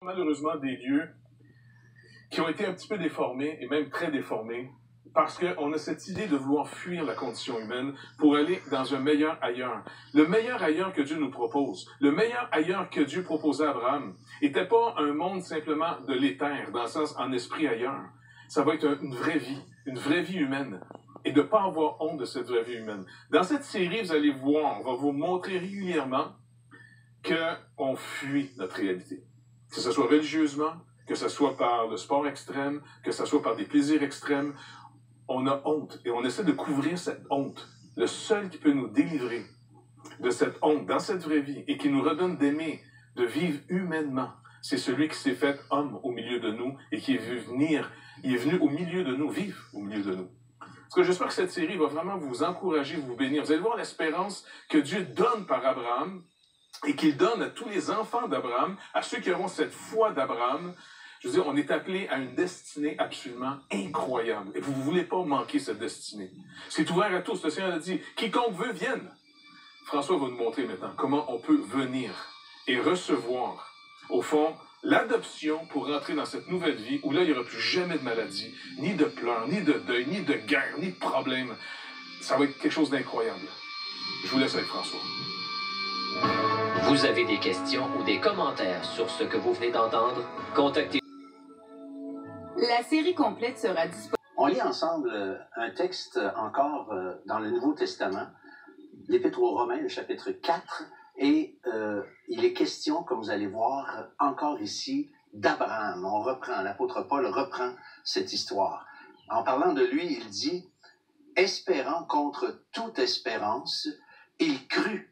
Malheureusement des lieux qui ont été un petit peu déformés et même très déformés parce qu'on a cette idée de vouloir fuir la condition humaine pour aller dans un meilleur ailleurs. Le meilleur ailleurs que Dieu nous propose, le meilleur ailleurs que Dieu proposait à Abraham, n'était pas un monde simplement de l'éther, dans le sens en esprit ailleurs. Ça va être une vraie vie humaine. Et de ne pas avoir honte de cette vraie vie humaine. Dans cette série, vous allez voir, on va vous montrer régulièrement qu'on fuit notre réalité. Que ce soit religieusement, que ce soit par le sport extrême, que ce soit par des plaisirs extrêmes, on a honte et on essaie de couvrir cette honte. Le seul qui peut nous délivrer de cette honte dans cette vraie vie et qui nous redonne d'aimer, de vivre humainement, c'est celui qui s'est fait homme au milieu de nous et qui est venu au milieu de nous, vivre au milieu de nous. Parce que j'espère que cette série va vraiment vous encourager, vous bénir. Vous allez voir l'espérance que Dieu donne par Abraham et qu'il donne à tous les enfants d'Abraham, à ceux qui auront cette foi d'Abraham. Je veux dire, on est appelé à une destinée absolument incroyable. Et vous ne voulez pas manquer cette destinée. C'est ouvert à tous. Le Seigneur a dit, quiconque veut, vienne. François va nous montrer maintenant comment on peut venir et recevoir, au fond, l'adoption pour rentrer dans cette nouvelle vie où là, il n'y aura plus jamais de maladie, ni de pleurs, ni de deuil, ni de guerre, ni de problème. Ça va être quelque chose d'incroyable. Je vous laisse avec François. Vous avez des questions ou des commentaires sur ce que vous venez d'entendre? Contactez. La série complète sera disponible. On lit ensemble un texte encore dans le Nouveau Testament, l'Épître aux Romains, le chapitre 4, et il est question, comme vous allez voir, encore ici, d'Abraham. L'apôtre Paul reprend cette histoire. En parlant de lui, il dit « Espérant contre toute espérance, il crut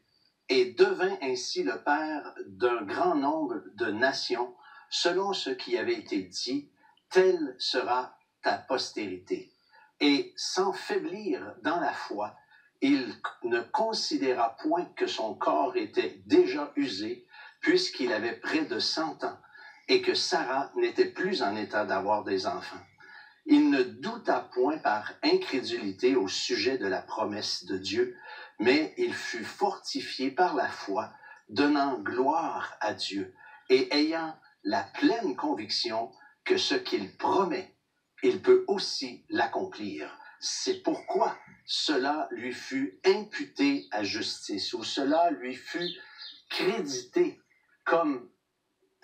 et devint ainsi le père d'un grand nombre de nations, selon ce qui avait été dit, telle sera ta postérité. Et sans faiblir dans la foi, il ne considéra point que son corps était déjà usé, puisqu'il avait près de 100 ans, et que Sarah n'était plus en état d'avoir des enfants. Il ne douta point par incrédulité au sujet de la promesse de Dieu, mais il fut fortifié par la foi, donnant gloire à Dieu, et ayant la pleine conviction que ce qu'il promet, il peut aussi l'accomplir. C'est pourquoi cela lui fut imputé à justice, ou cela lui fut crédité comme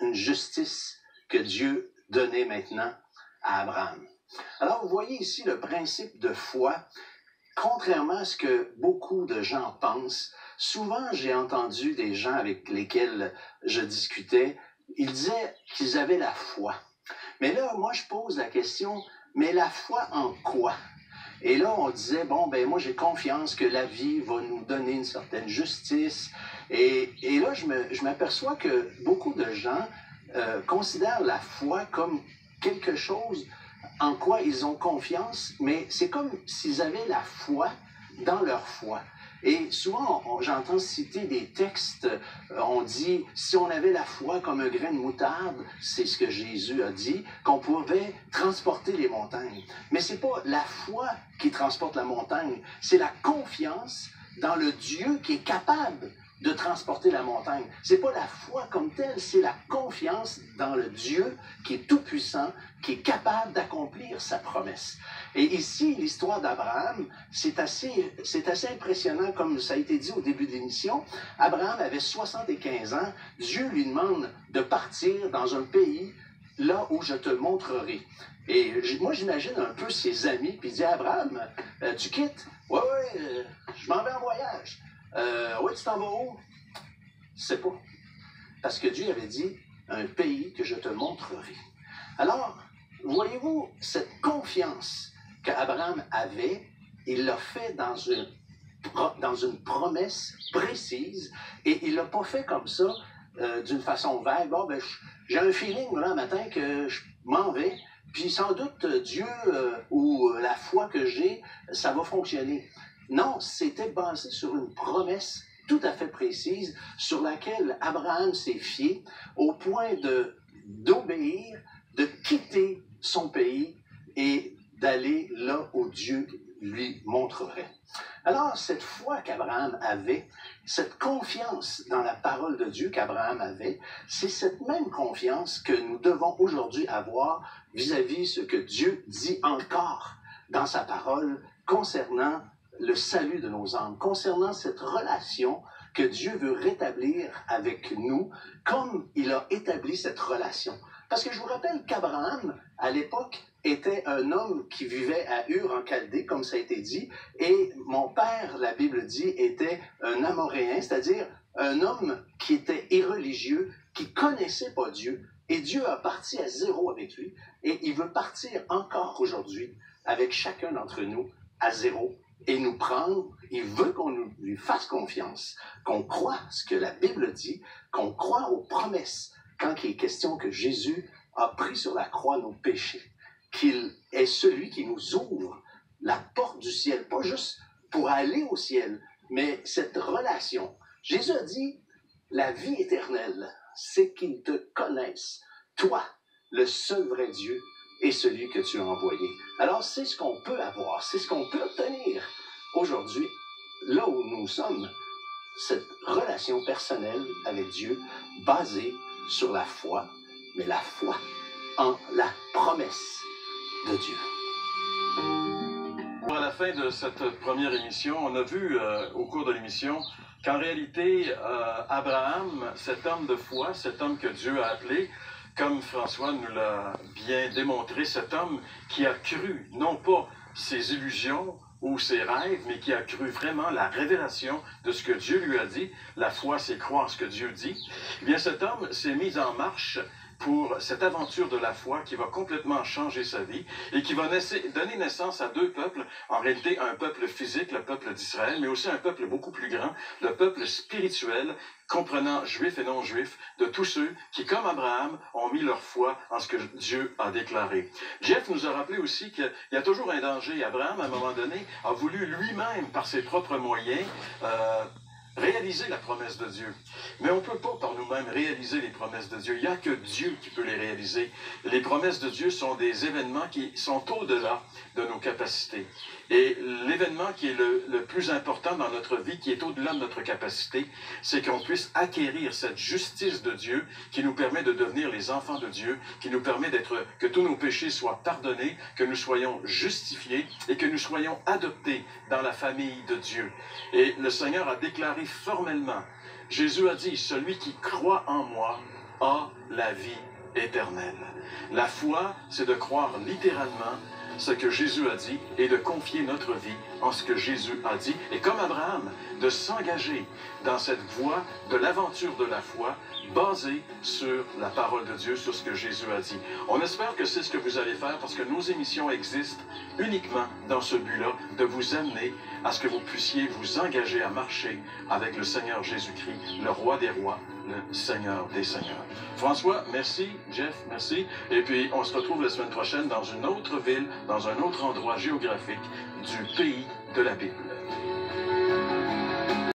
une justice que Dieu donnait maintenant à Abraham. Alors, vous voyez ici le principe de foi. Contrairement à ce que beaucoup de gens pensent, souvent j'ai entendu des gens avec lesquels je discutais, ils disaient qu'ils avaient la foi. Mais là, moi, je pose la question, mais la foi en quoi? Et là, on disait, moi, j'ai confiance que la vie va nous donner une certaine justice. Et là, je m'aperçois que beaucoup de gens considèrent la foi comme quelque chose en quoi ils ont confiance, mais c'est comme s'ils avaient la foi dans leur foi. Et souvent, j'entends citer des textes, on dit, si on avait la foi comme un grain de moutarde, c'est ce que Jésus a dit, qu'on pouvait transporter les montagnes. Mais c'est pas la foi qui transporte la montagne, c'est la confiance dans le Dieu qui est capable de transporter la montagne. C'est pas la foi comme telle, c'est la confiance dans le Dieu qui est tout-puissant, qui est capable d'accomplir sa promesse. Et ici, l'histoire d'Abraham, c'est assez impressionnant, comme ça a été dit au début de l'émission. Abraham avait 75 ans. Dieu lui demande de partir dans un pays là où je te montrerai. Et moi, j'imagine un peu ses amis, puis il dit, Abraham, tu quittes? Oui, je m'en vais en voyage. Oui, tu t'en vas où? Je sais pas. Parce que Dieu avait dit, un pays que je te montrerai. Alors, voyez-vous, cette confiance qu'Abraham avait, il l'a fait dans une promesse précise, et il l'a pas fait comme ça, d'une façon vague. J'ai un feeling là, un matin que je m'en vais, puis sans doute Dieu ou la foi que j'ai, ça va fonctionner. Non, c'était basé sur une promesse tout à fait précise sur laquelle Abraham s'est fié au point d'obéir, de quitter son pays et d'aller là où Dieu lui montrerait. Alors, cette foi qu'Abraham avait, cette confiance dans la parole de Dieu qu'Abraham avait, c'est cette même confiance que nous devons aujourd'hui avoir vis-à-vis ce que Dieu dit encore dans sa parole concernant le salut de nos âmes, concernant cette relation que Dieu veut rétablir avec nous, comme il a établi cette relation. Parce que je vous rappelle qu'Abraham, à l'époque, était un homme qui vivait à Ur en Chaldée, comme ça a été dit, et mon père, la Bible dit, était un Amoréen, c'est-à-dire un homme qui était irreligieux, qui connaissait pas Dieu, et Dieu a parti à zéro avec lui, et il veut partir encore aujourd'hui avec chacun d'entre nous à zéro, et nous prendre. Il veut qu'on lui fasse confiance, qu'on croie ce que la Bible dit, qu'on croie aux promesses, quand il est question que Jésus a pris sur la croix nos péchés, qu'il est celui qui nous ouvre la porte du ciel, pas juste pour aller au ciel, mais cette relation. Jésus a dit, la vie éternelle, c'est qu'ils te connaissent, toi, le seul vrai Dieu, et celui que tu as envoyé. Alors, c'est ce qu'on peut avoir, c'est ce qu'on peut obtenir aujourd'hui, là où nous sommes, cette relation personnelle avec Dieu basée sur la foi, mais la foi en la promesse de Dieu. À la fin de cette première émission, on a vu au cours de l'émission qu'en réalité, Abraham, cet homme de foi, cet homme que Dieu a appelé, comme François nous l'a bien démontré, cet homme qui a cru, non pas ses illusions ou ses rêves, mais qui a cru vraiment la révélation de ce que Dieu lui a dit. La foi, c'est croire ce que Dieu dit. Eh bien, cet homme s'est mis en marche pour cette aventure de la foi qui va complètement changer sa vie et qui va donner naissance à deux peuples, en réalité un peuple physique, le peuple d'Israël, mais aussi un peuple beaucoup plus grand, le peuple spirituel, comprenant juifs et non-juifs, de tous ceux qui, comme Abraham, ont mis leur foi en ce que Dieu a déclaré. Jeff nous a rappelé aussi qu'il y a toujours un danger. Abraham, à un moment donné, a voulu lui-même, par ses propres moyens, réaliser la promesse de Dieu. Mais on ne peut pas par nous-mêmes réaliser les promesses de Dieu. Il n'y a que Dieu qui peut les réaliser. Les promesses de Dieu sont des événements qui sont au-delà de nos capacités. Et l'événement qui est le plus important dans notre vie, qui est au-delà de notre capacité, c'est qu'on puisse acquérir cette justice de Dieu qui nous permet de devenir les enfants de Dieu, qui nous permet que tous nos péchés soient pardonnés, que nous soyons justifiés et que nous soyons adoptés dans la famille de Dieu. Et le Seigneur a déclaré formellement, Jésus a dit, celui qui croit en moi a la vie éternelle. La foi, c'est de croire littéralement ce que Jésus a dit et de confier notre vie en ce que Jésus a dit. Et comme Abraham, de s'engager dans cette voie de l'aventure de la foi basée sur la parole de Dieu, sur ce que Jésus a dit. On espère que c'est ce que vous allez faire parce que nos émissions existent uniquement dans ce but-là, de vous amener à ce que vous puissiez vous engager à marcher avec le Seigneur Jésus-Christ, le Roi des rois, le Seigneur des seigneurs. François, merci. Jeff, merci. Et puis, on se retrouve la semaine prochaine dans une autre ville, dans un autre endroit géographique du pays de la Bible.